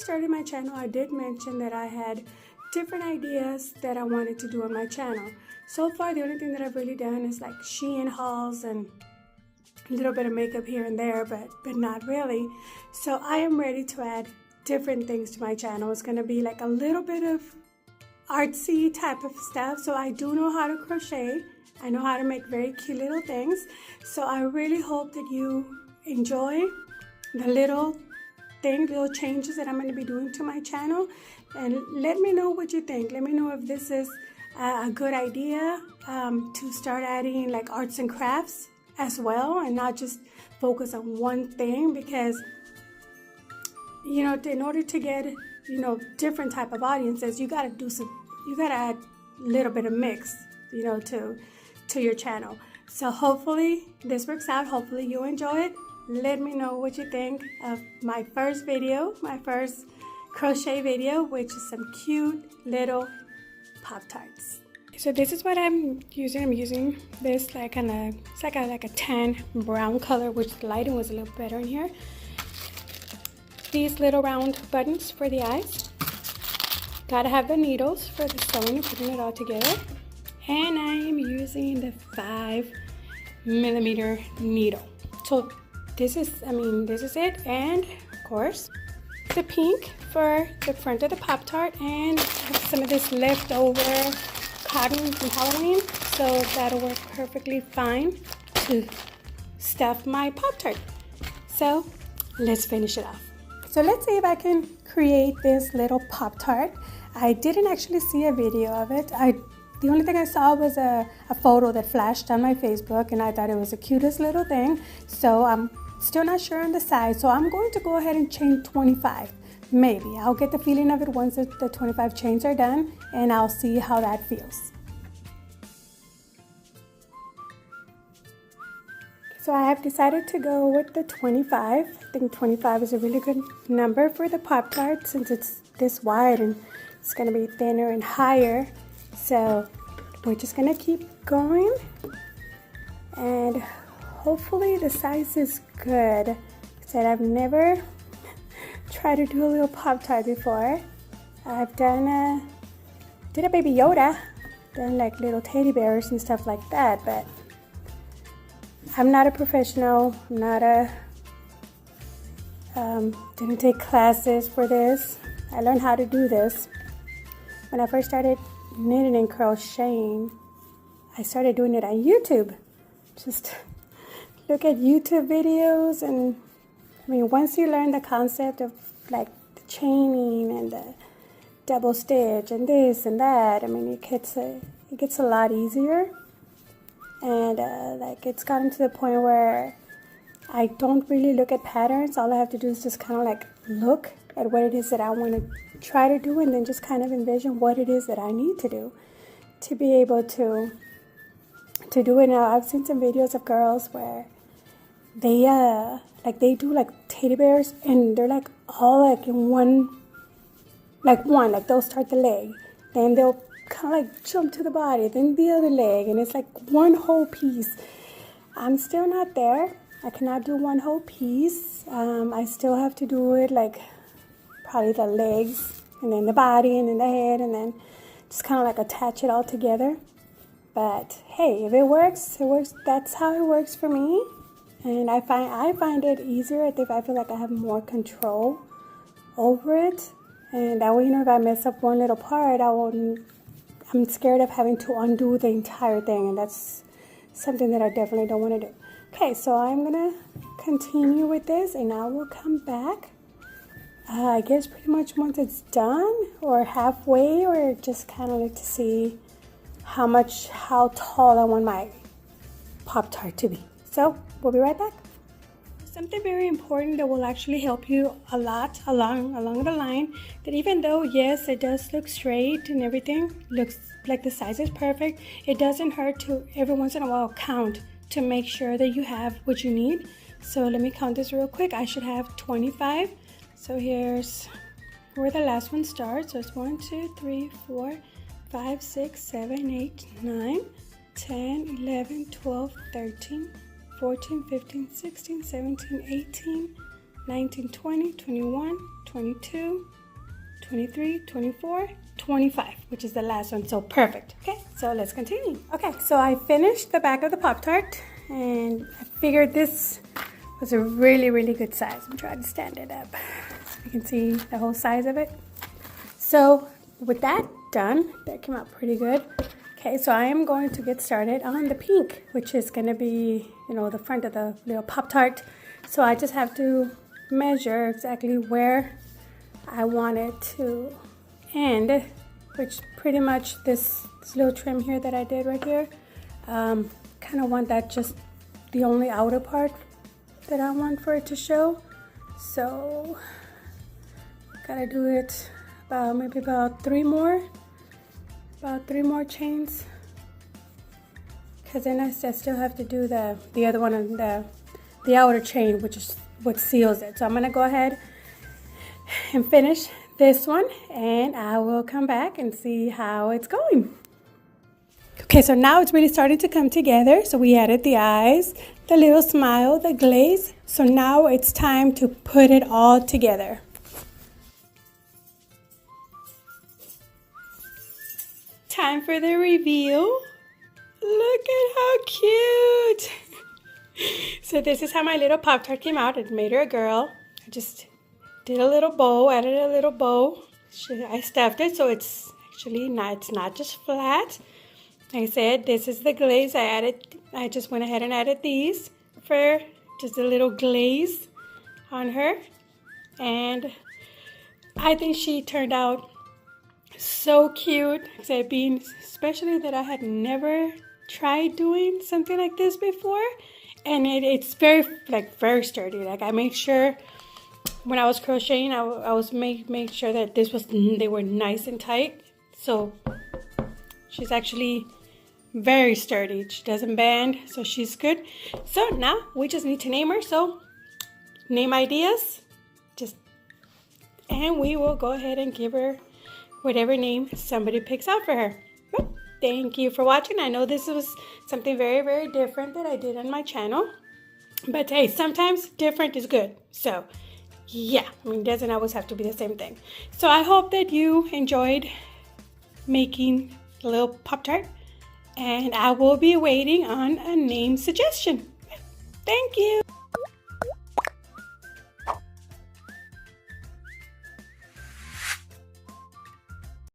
first started my channel, I did mention that I had different ideas that I wanted to do on my channel. So far, the only thing that I've really done is like Shein hauls and a little bit of makeup here and there, but not really. So I am ready to add different things to my channel. It's gonna be like a little bit of artsy type of stuff. So I do know how to crochet. I know how to make very cute little things. So I really hope that you enjoy the little changes that I'm going to be doing to my channel. And let me know what you think. Let me know if this is a good idea to start adding like arts and crafts as well, and not just focus on one thing, because you know, in order to get, you know, different type of audiences, you got to add a little bit of mix, you know, to your channel. So hopefully this works out. Hopefully you enjoy it. Let me know what you think of my first video, my first crochet video, which is some cute little Pop-Tarts. So this is what I'm using. I'm using this like it's like a tan brown color, which the lighting was a little better in here. These little round buttons for the eyes. Gotta have the needles for the sewing and putting it all together. And I am using the 5mm needle. So this is it. And of course, the pink for the front of the Pop-Tart, and some of this leftover cotton from Halloween. So that'll work perfectly fine to stuff my Pop-Tart. So let's finish it off. So let's see if I can create this little Pop-Tart. I didn't actually see a video of it. The only thing I saw was a photo that flashed on my Facebook, and I thought it was the cutest little thing. So I'm still not sure on the size. So I'm going to go ahead and chain 25. Maybe. I'll get the feeling of it once the 25 chains are done, and I'll see how that feels. So I have decided to go with the 25. I think 25 is a really good number for the Pop-Tart, since it's this wide and it's going to be thinner and higher. So we're just going to keep going, and hopefully the size is good. Like I said, I've never tried to do a little Pop-Tart before. I've did a Baby Yoda, done like little teddy bears and stuff like that, but I'm not a professional. I'm not didn't take classes for this. I learned how to do this when I first started knitting and crocheting. I started doing it on YouTube. Just look at YouTube videos, and I mean, once you learn the concept of like the chaining and the double stitch and this and that, I mean, it gets a lot easier. And like it's gotten to the point where I don't really look at patterns. All I have to do is just kind of like look at what it is that I want to try to do, and then just kind of envision what it is that I need to do to be able to do it. Now, I've seen some videos of girls where they do like teddy bears, and they're like all like in one, like they'll start the leg, then they'll kind of like jump to the body, then the other leg, and it's like one whole piece. I'm still not there. I cannot do one whole piece. I still have to do it like probably the legs, and then the body, and then the head, and then just kind of like attach it all together. But hey, if it works, it works. That's how it works for me. And I find it easier. I feel like I have more control over it. And that way, you know, if I mess up one little part, I'm scared of having to undo the entire thing, and that's something that I definitely don't want to do. Okay, so I'm gonna continue with this, and I will come back. I guess pretty much once it's done, or halfway, or just kind of like to see how tall I want my Pop-Tart to be. So we'll be right back. Something very important that will actually help you a lot along the line, that even though yes, it does look straight and everything looks like the size is perfect, it doesn't hurt to every once in a while count to make sure that you have what you need. So let me count this real quick. I should have 25. So here's where the last one starts. So it's 1, 2, 3, 4, 5, 6, 7, 8, 9, 10, 11, 12, 13, 14, 15, 16, 17, 18, 19, 20, 21, 22, 23, 24, 25, which is the last one. So perfect. Okay, so let's continue. Okay, so I finished the back of the Pop-Tart, and I figured this was a really, really good size. I'm trying to stand it up so you can see the whole size of it. So with that done, that came out pretty good. Okay, so I am going to get started on the pink, which is going to be, you know, the front of the little Pop-Tart. So I just have to measure exactly where I want it to end, which pretty much this little trim here that I did right here, kind of want that just the only outer part that I want for it to show. So gotta do it about maybe about three more chains, because then I still have to do the other one on the outer chain, which is what seals it. So I'm gonna go ahead and finish this one, and I will come back and see how it's going. Okay, so now it's really starting to come together. So we added the eyes, the little smile, the glaze. So now it's time to put it all together. Time for the reveal. Look at how cute. So this is how my little Pop-Tart came out. It made her a girl. I just did a little bow, added a little bow. I stuffed it so it's actually not, it's not just flat. Like I said, this is the glaze I just went ahead and added these for just a little glaze on her. And I think she turned out so cute, especially that I had never tried doing something like this before. And it's very sturdy. Like I made sure when I was crocheting, I was make sure that they were nice and tight. So she's actually very sturdy. She doesn't bend, so she's good. So now we just need to name her. So name ideas, and we will go ahead and give her whatever name somebody picks out for her. Well, thank you for watching. I know this was something very, very different that I did on my channel, but hey, sometimes different is good. So yeah, I mean, it doesn't always have to be the same thing. So I hope that you enjoyed making the little Pop-Tart, and I will be waiting on a name suggestion. Thank you.